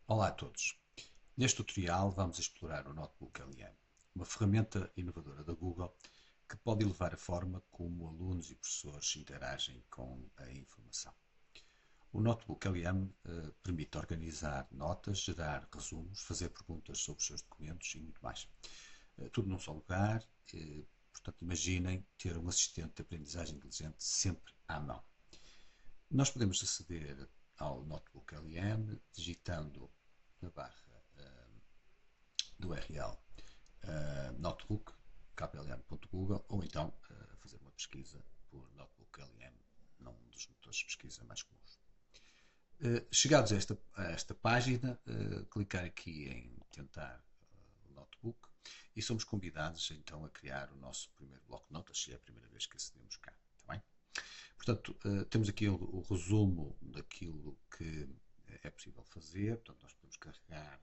Olá a todos. Neste tutorial vamos explorar o Notebook LM, uma ferramenta inovadora da Google que pode elevar a forma como alunos e professores interagem com a informação. O Notebook LM permite organizar notas, gerar resumos, fazer perguntas sobre os seus documentos e muito mais. Tudo num só lugar, portanto imaginem ter um assistente de aprendizagem inteligente sempre à mão. Nós podemos aceder ao Notebook LM digitando na barra do URL notebook klm.google ou então fazer uma pesquisa por Notebook LM num dos motores de pesquisa mais comuns. Chegados a esta página, clicar aqui em tentar o Notebook e somos convidados então a criar o nosso primeiro bloco de notas, se é a primeira vez que acedemos cá. Está bem? Portanto, temos aqui o resumo daquilo que é possível fazer. Portanto, nós podemos carregar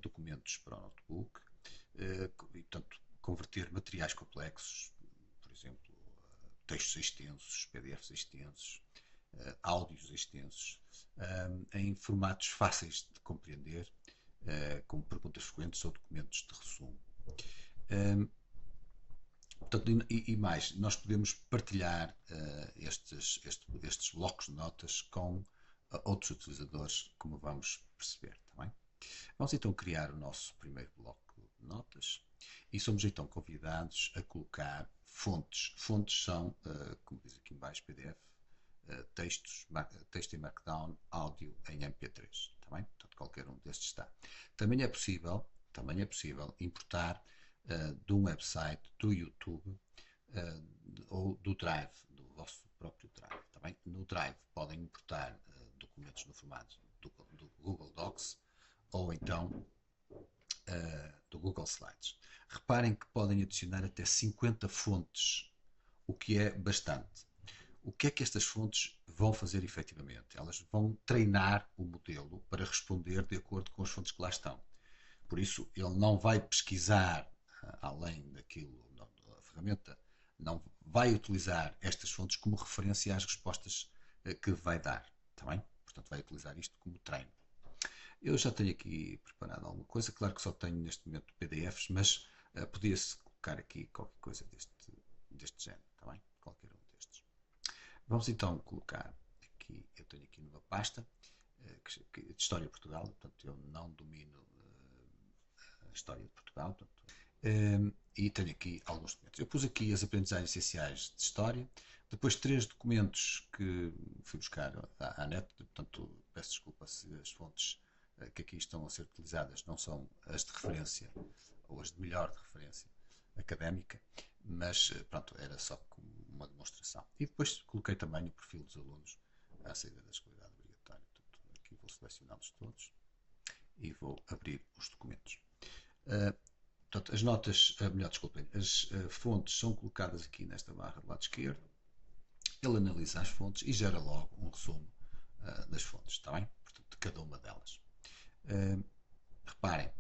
documentos para o notebook e, portanto, converter materiais complexos, por exemplo, textos extensos, PDFs extensos, áudios extensos, em formatos fáceis de compreender, como perguntas frequentes ou documentos de resumo. Portanto, e mais, nós podemos partilhar estes blocos de notas com outros utilizadores, como vamos perceber. Tá bem? Vamos então criar o nosso primeiro bloco de notas e somos então convidados a colocar fontes. Fontes são, como diz aqui em baixo, PDF, texto em Markdown, áudio em MP3. Tá bem? Portanto, qualquer um destes está. Também é possível importar de um website, do YouTube ou do Drive, do vosso próprio Drive. Tá bem? No Drive podem importar documentos no formato do Google Docs ou então do Google Slides. Reparem que podem adicionar até 50 fontes, o que é bastante. O que é que estas fontes vão fazer efetivamente? Elas vão treinar o modelo para responder de acordo com as fontes que lá estão. Por isso, ele não vai pesquisar além daquilo, a ferramenta não vai utilizar estas fontes como referência às respostas que vai dar. Está bem? Portanto, vai utilizar isto como treino. Eu já tenho aqui preparado alguma coisa, claro que só tenho neste momento PDFs, mas podia-se colocar aqui qualquer coisa deste género, está bem? Qualquer um destes. Vamos então colocar aqui, eu tenho aqui numa pasta de História de Portugal, portanto eu não domino a História de Portugal, portanto, e tenho aqui alguns documentos. Eu pus aqui as aprendizagens essenciais de História, depois 3 documentos que fui buscar à net, portanto peço desculpa se as fontes que aqui estão a ser utilizadas não são as de referência ou as de melhor de referência académica, mas pronto, era só como uma demonstração. E depois coloquei também o perfil dos alunos à saída da escolaridade obrigatória. Portanto, aqui vou selecioná-los todos e vou abrir os documentos. Portanto, as notas, melhor, desculpem, as fontes são colocadas aqui nesta barra do lado esquerdo. Ele analisa as fontes e gera logo um resumo das fontes, está bem? Portanto, de cada uma delas. Reparem,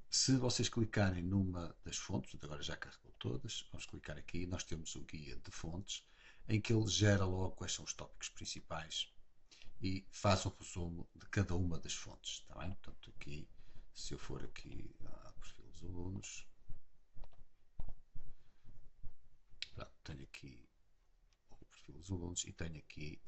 se vocês clicarem numa das fontes, agora já carregou todas, vamos clicar aqui e nós temos o guia de fontes, em que ele gera logo quais são os tópicos principais e faz um resumo de cada uma das fontes, está bem? Portanto, aqui, se eu for aqui ao perfil dos alunos, pronto, tenho aqui o perfil dos alunos e tenho aqui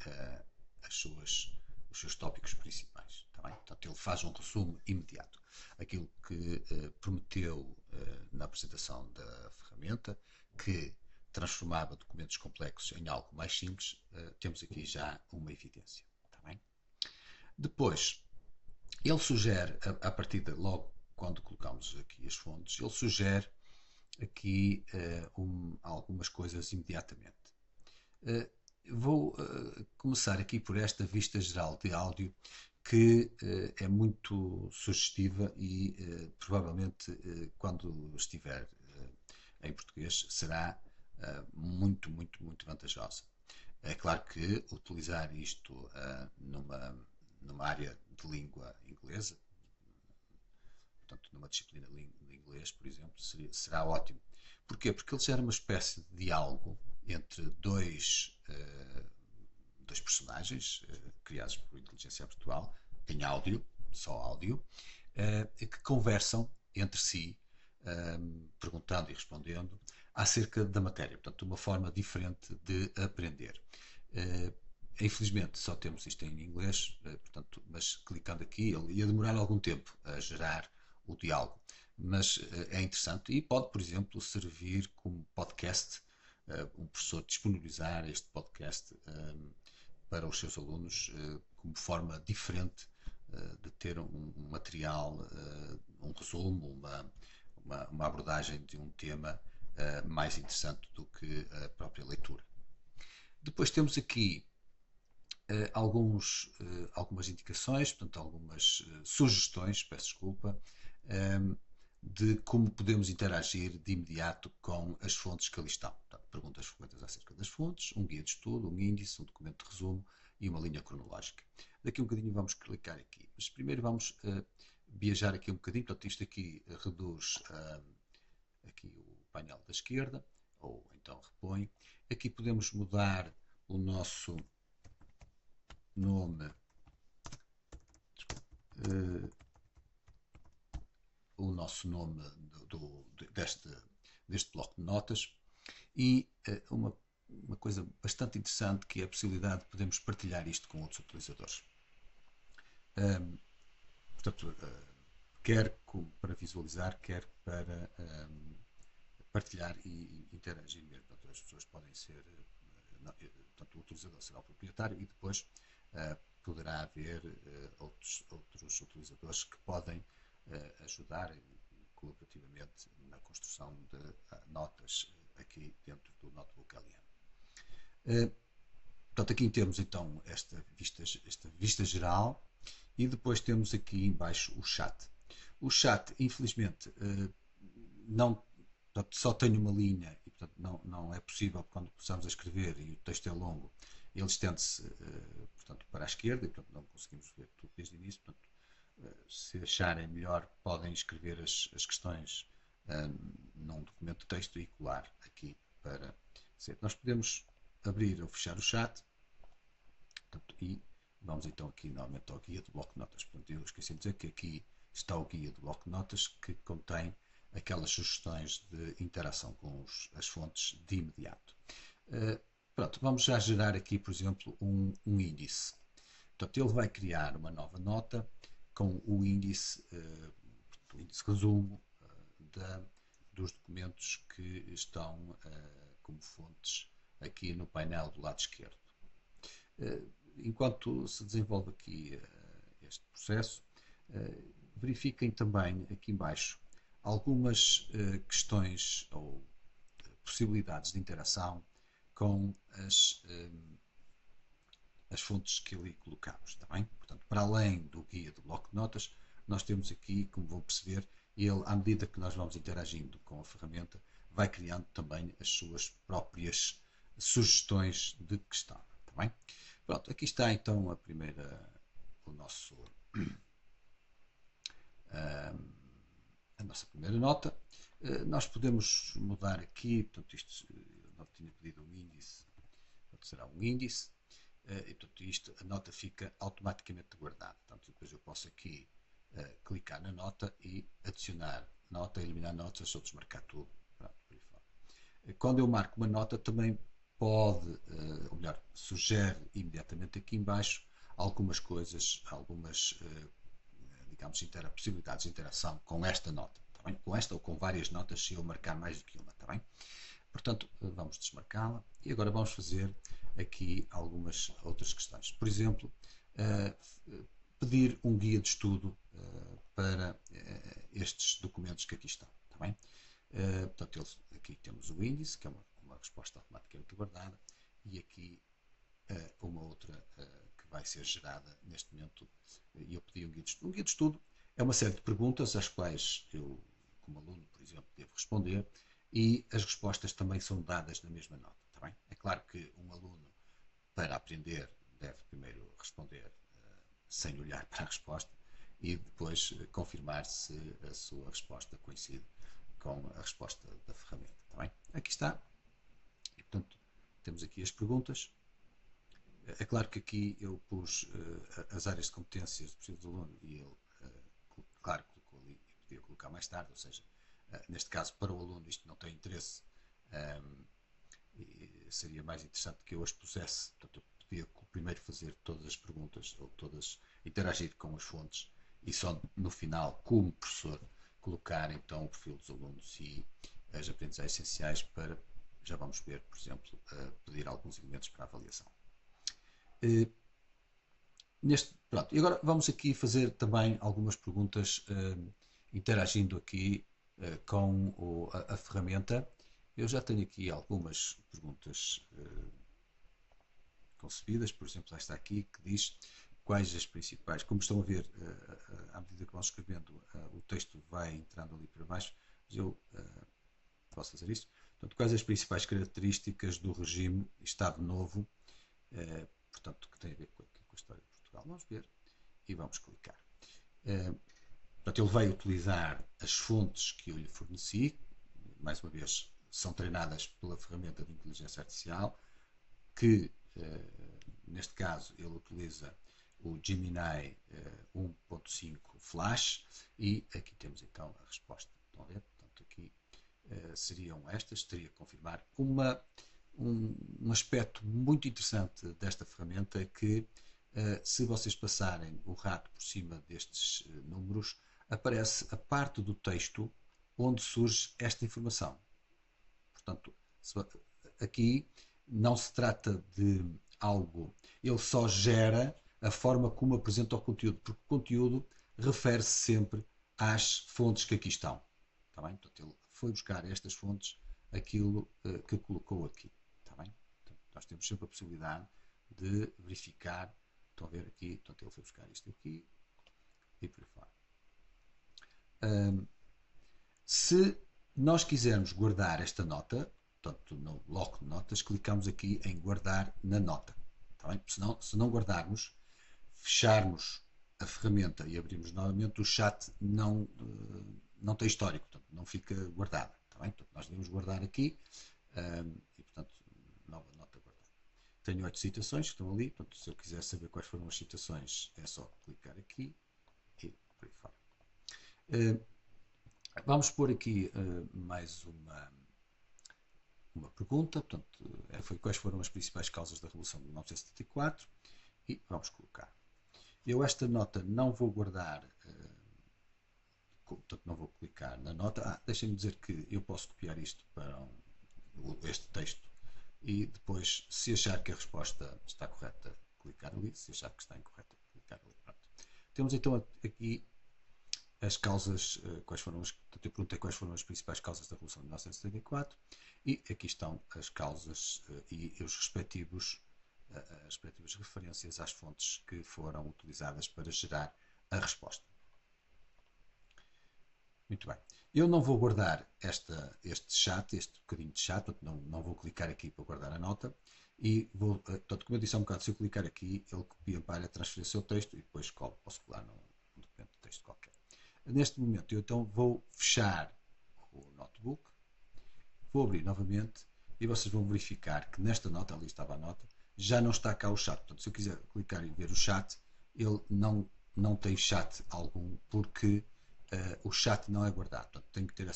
os seus tópicos principais, está bem? Portanto, ele faz um resumo imediato. Aquilo que prometeu na apresentação da ferramenta, que transformava documentos complexos em algo mais simples, temos aqui já uma evidência. Depois, ele sugere, a partir de logo quando colocamos aqui as fontes, ele sugere aqui algumas coisas imediatamente. Vou começar aqui por esta vista geral de áudio que é muito sugestiva e provavelmente quando estiver em português será muito vantajosa. É claro que utilizar isto numa área de língua inglesa, portanto numa disciplina de inglês, por exemplo, será ótimo. Porquê? Porque ele gera uma espécie de diálogo entre personagens criados por inteligência artificial, em áudio, só áudio, que conversam entre si, perguntando e respondendo acerca da matéria. Portanto, uma forma diferente de aprender. Infelizmente só temos isto em inglês, portanto, mas clicando aqui, ele ia demorar algum tempo a gerar o diálogo, mas é interessante e pode, por exemplo, servir como podcast, um professor disponibilizar este podcast para os seus alunos como forma diferente de ter um material, um resumo, uma abordagem de um tema mais interessante do que a própria leitura. Depois temos aqui algumas indicações, portanto, algumas sugestões, peço desculpa, de como podemos interagir de imediato com as fontes que ali estão. Portanto, perguntas frequentes acerca das fontes, um guia de estudo, um índice, um documento de resumo e uma linha cronológica. Daqui a um bocadinho vamos clicar aqui, mas primeiro vamos viajar aqui um bocadinho. Portanto, isto aqui reduz aqui o painel da esquerda, ou então repõe. Aqui podemos mudar o nosso nome, deste bloco de notas, e uma coisa bastante interessante, que é a possibilidade de podermos partilhar isto com outros utilizadores. Portanto, quer para visualizar, quer para partilhar e interagir mesmo. Portanto, as pessoas podem ser, portanto, o utilizador será o proprietário e depois poderá haver outros utilizadores que podem ajudar colaborativamente na construção de notas aqui dentro do Notebook LM. Portanto, aqui temos então esta vista geral e depois temos aqui embaixo o chat. O chat, infelizmente, portanto, só tem uma linha e portanto, não é possível, quando começamos a escrever e o texto é longo, ele estende-se portanto, para a esquerda e portanto, não conseguimos ver tudo desde o início. Portanto, se acharem melhor, podem escrever as questões num documento de texto e colar aqui para ser. Nós podemos abrir ou fechar o chat, portanto, e vamos então aqui novamente ao guia do bloco de notas. Portanto, eu esqueci de dizer que aqui está o guia do bloco de notas, que contém aquelas sugestões de interação com as fontes de imediato. Pronto, vamos já gerar aqui, por exemplo, um índice. Portanto, ele vai criar uma nova nota com o índice resumo dos documentos que estão como fontes aqui no painel do lado esquerdo. Enquanto se desenvolve aqui este processo, verifiquem também aqui embaixo algumas questões ou possibilidades de interação com as fontes que ali colocamos, está bem? Portanto, para além do guia do bloco de notas, nós temos aqui, como vão perceber, ele, à medida que nós vamos interagindo com a ferramenta, vai criando também as suas próprias sugestões de questão, está bem? Pronto, aqui está então a nossa primeira nota. Nós podemos mudar aqui, portanto, isto não tinha pedido um índice, portanto, será um índice, e portanto, a nota fica automaticamente guardada. Portanto, depois eu posso aqui clicar na nota e adicionar nota, eliminar notas, ou desmarcar tudo. Pronto, por aí fora. Quando eu marco uma nota, também pode, ou melhor, sugere imediatamente aqui embaixo algumas coisas, algumas digamos, possibilidades de interação com esta nota, tá bem? Com esta ou com várias notas, se eu marcar mais do que uma, tá bem? Portanto, vamos desmarcá-la e agora vamos fazer aqui algumas outras questões. Por exemplo, pedir um guia de estudo para estes documentos que aqui estão, tá bem? Portanto, aqui temos o índice, que é uma resposta automaticamente guardada, e aqui uma outra que vai ser gerada neste momento, e eu pedi um guia de estudo. Um guia de estudo é uma série de perguntas às quais eu, como aluno, por exemplo, devo responder, e as respostas também são dadas na mesma nota, tá bem? É claro que um aluno, para aprender, deve primeiro responder sem olhar para a resposta e depois confirmar se a sua resposta coincide com a resposta da ferramenta, tá bem? Aqui está. E, portanto, temos aqui as perguntas. É claro que aqui eu pus as áreas de competências do perfil do aluno e ele, claro, colocou ali e podia colocar mais tarde, ou seja, neste caso para o aluno isto não tem interesse, e seria mais interessante que eu as pusesse, portanto eu podia primeiro fazer todas as perguntas ou todas interagir com as fontes e só no final, como professor, colocar então o perfil dos alunos e as aprendizagens essenciais para, já vamos ver, por exemplo, pedir alguns elementos para a avaliação. Pronto, e agora vamos aqui fazer também algumas perguntas interagindo aqui com a ferramenta. Eu já tenho aqui algumas perguntas concebidas, por exemplo, esta aqui que diz quais as principais, como estão a ver, à medida que vão escrevendo, o texto vai entrando ali para baixo, mas eu posso fazer isto. Portanto, quais as principais características do regime Estado Novo, portanto, que tem a ver com a história de Portugal. Vamos ver e vamos clicar. Portanto, ele vai utilizar as fontes que eu lhe forneci, mais uma vez, são treinadas pela ferramenta de inteligência artificial, que neste caso ele utiliza o Gemini 1.5 Flash e aqui temos então a resposta. Estão a ver? Portanto, aqui seriam estas, teria que confirmar. Um aspecto muito interessante desta ferramenta é que se vocês passarem o rato por cima destes números, aparece a parte do texto onde surge esta informação. Portanto, aqui não se trata de algo, ele só gera a forma como apresenta o conteúdo, porque o conteúdo refere-se sempre às fontes que aqui estão. Está bem? Portanto, ele foi buscar estas fontes, aquilo que colocou aqui. Está bem? Portanto, nós temos sempre a possibilidade de verificar. Estão a ver aqui? Portanto, ele foi buscar isto aqui e por aí fora. Se nós quisermos guardar esta nota, portanto, no bloco de notas, clicamos aqui em guardar na nota. Tá bem? Se não guardarmos, fecharmos a ferramenta e abrirmos novamente, o chat não tem histórico, portanto, não fica guardado. Tá bem? Portanto, nós devemos guardar aqui e, portanto, nova nota guardada. Tenho 8 citações que estão ali, portanto, se eu quiser saber quais foram as citações, é só clicar aqui e por aí fora. Vamos pôr aqui mais uma pergunta, portanto, foi quais foram as principais causas da Revolução de 1974 e vamos colocar. Eu esta nota não vou guardar, portanto não vou clicar na nota. Deixem-me dizer que eu posso copiar isto para este texto e depois, se achar que a resposta está correta, clicar ali, se achar que está incorreta, clicar ali. Pronto. Temos então aqui as causas, eu perguntei quais foram as principais causas da Revolução de 1974 e aqui estão as causas e as respectivas referências às fontes que foram utilizadas para gerar a resposta. Muito bem. Eu não vou guardar este chat, este bocadinho de chat, portanto não vou clicar aqui para guardar a nota e vou, portanto, como eu disse há um bocado, se eu clicar aqui, ele copia para transferir o seu texto e depois posso colar num documento de texto qualquer. Neste momento eu então vou fechar o notebook, vou abrir novamente e vocês vão verificar que nesta nota, ali estava a nota, já não está cá o chat. Portanto, se eu quiser clicar e ver o chat, ele não tem chat algum porque o chat não é guardado. Portanto, tenho que ter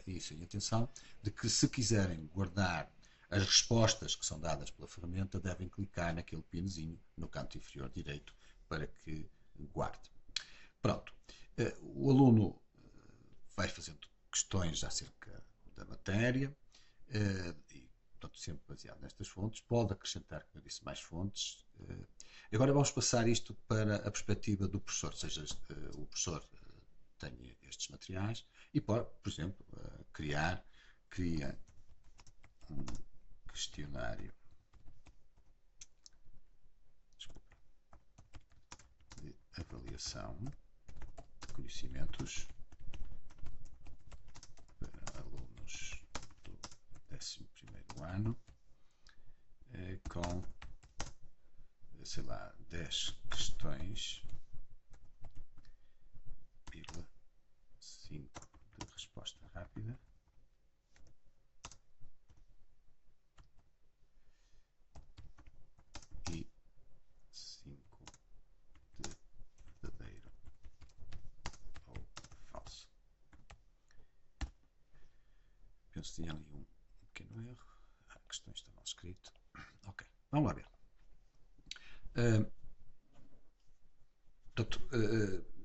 isso em atenção, de que se quiserem guardar as respostas que são dadas pela ferramenta, devem clicar naquele pinzinho no canto inferior direito para que guarde. Pronto. O aluno vai fazendo questões acerca da matéria e, portanto, sempre baseado nestas fontes. Pode acrescentar, como eu disse, mais fontes. Agora vamos passar isto para a perspectiva do professor, ou seja, o professor tem estes materiais e pode, por exemplo, cria um questionário de avaliação de conhecimentos para alunos do 11º ano com, sei lá, 10 questões, 5 de resposta rápida e eles tinham ali um pequeno erro. A questão está mal escrito. Ok, vamos lá ver. Portanto,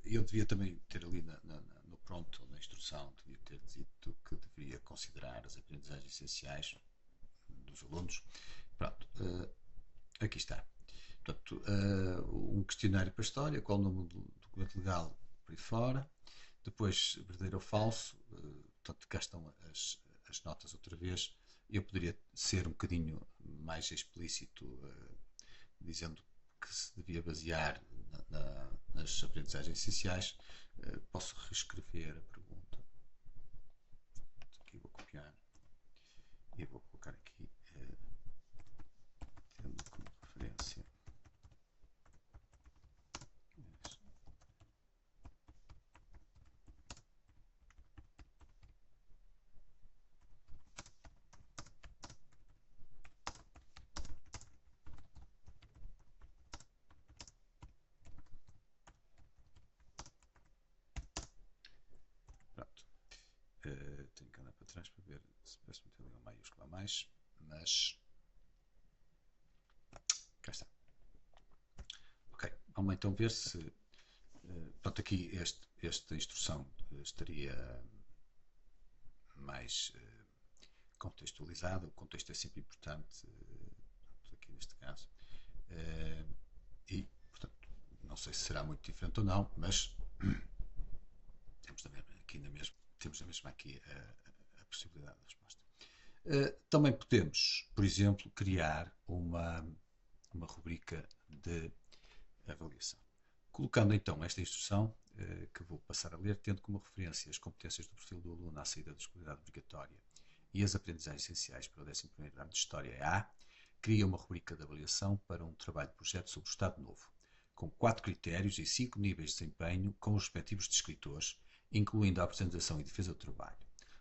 eu devia também ter ali no pronto, na instrução, devia ter dito que deveria considerar as aprendizagens essenciais dos alunos. Pronto, aqui está. Portanto, um questionário para a história, qual o nome do documento legal por aí fora, depois verdadeiro ou falso, portanto, cá estão as notas outra vez. Eu poderia ser um bocadinho mais explícito, dizendo que se devia basear nas aprendizagens essenciais. Posso reescrever a pergunta. Aqui vou copiar e vou colocar aqui, tendo como referência. Pronto. Tenho que andar para trás para ver se parece meter ali um maiúsculo a mais, mas cá está. Ok, vamos então ver se. Pronto, aqui esta instrução estaria mais contextualizada. O contexto é sempre importante, aqui neste caso. E, portanto, não sei se será muito diferente ou não, mas temos também aqui temos a mesma aqui a possibilidade de resposta. Também podemos, por exemplo, criar uma rubrica de avaliação. Colocando então esta instrução, que vou passar a ler, tendo como referência as competências do perfil do aluno à saída da escolaridade obrigatória e as aprendizagens essenciais para o 11º ano de História A, cria uma rubrica de avaliação para um trabalho de projeto sobre o Estado Novo, com 4 critérios e 5 níveis de desempenho com os respectivos descritores, incluindo a apresentação e defesa do trabalho.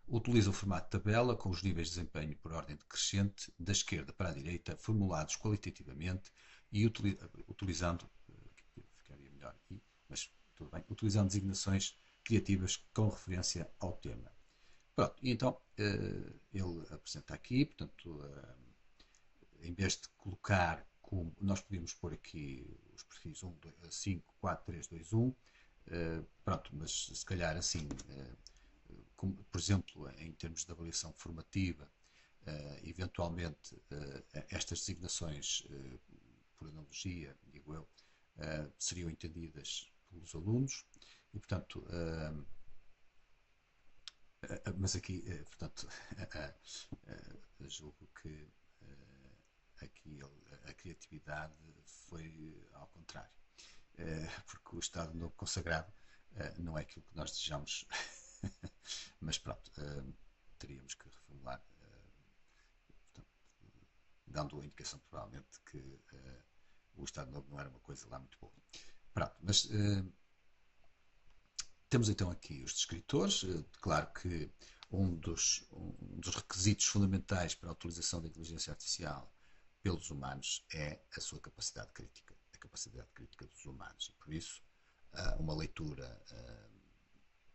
Utiliza o formato de tabela com os níveis de desempenho por ordem decrescente, da esquerda para a direita, formulados qualitativamente e utilizando, ficaria melhor aqui, mas tudo bem, utilizando designações criativas com referência ao tema. Pronto, e então ele apresenta aqui, portanto, em vez de colocar como, nós podíamos pôr aqui os perfis 1, 5, 4, 3, 2, 1, pronto, mas se calhar assim, como, por exemplo, em termos de avaliação formativa, eventualmente estas designações, por analogia, digo eu, seriam entendidas pelos alunos e, portanto, mas aqui, portanto, julgo que aqui a criatividade foi ao contrário, porque o Estado Novo Consagrado não é aquilo que nós desejamos, mas pronto, teríamos que reformular, portanto, dando a indicação provavelmente que o Estado Novo não era uma coisa lá muito boa. Pronto, mas temos então aqui os descritores. Claro que um dos requisitos fundamentais para a utilização da inteligência artificial pelos humanos é a sua capacidade crítica, a capacidade crítica dos humanos. E por isso, uma leitura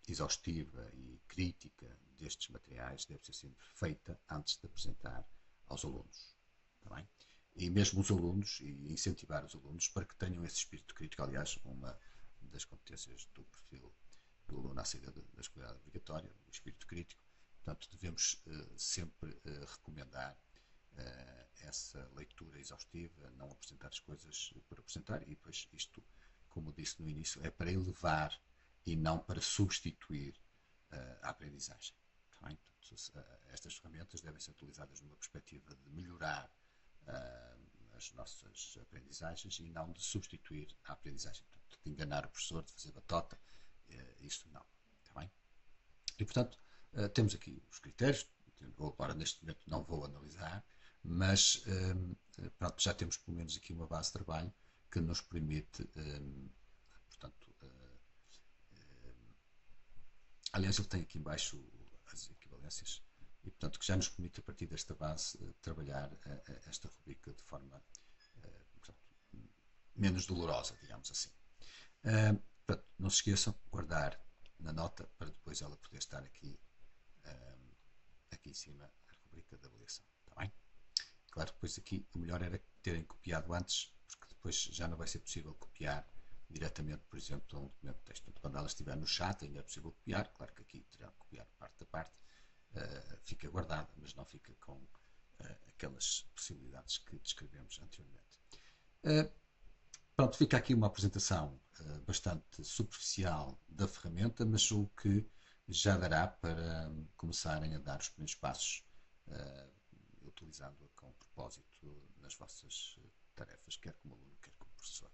exaustiva e crítica destes materiais deve ser sempre feita antes de apresentar aos alunos. Está bem? E mesmo os alunos, e incentivar os alunos para que tenham esse espírito crítico. Aliás, uma das competências do perfil do aluno à saída da escolaridade obrigatória, o espírito crítico. Portanto, devemos sempre recomendar essa leitura exaustiva, não apresentar as coisas por apresentar, e depois isto, como disse no início, é para elevar e não para substituir a aprendizagem. Tá bem? Portanto, estas ferramentas devem ser utilizadas numa perspectiva de melhorar as nossas aprendizagens e não de substituir a aprendizagem. Portanto, de enganar o professor, de fazer batota, isto não. Tá bem? E, portanto, temos aqui os critérios. Eu agora, neste momento, não vou analisar, mas pronto, já temos pelo menos aqui uma base de trabalho que nos permite, portanto, aliás, ele tem aqui embaixo as equivalências e, portanto, que já nos permite, a partir desta base, trabalhar esta rubrica de forma portanto, menos dolorosa, digamos assim. Portanto, não se esqueçam de guardar na nota para depois ela poder estar aqui aqui em cima a rubrica de avaliação, está bem? Claro que depois aqui o melhor era terem copiado antes, porque depois já não vai ser possível copiar diretamente, por exemplo, a um documento de texto. Portanto, quando ela estiver no chat ainda é possível copiar, claro que aqui terão que copiar parte a parte, fica guardada, mas não fica com aquelas possibilidades que descrevemos anteriormente. Pronto, fica aqui uma apresentação bastante superficial da ferramenta, mas julgo que já dará para começarem a dar os primeiros passos utilizando-a com propósito nas vossas tarefas, quer como aluno, quer como professor.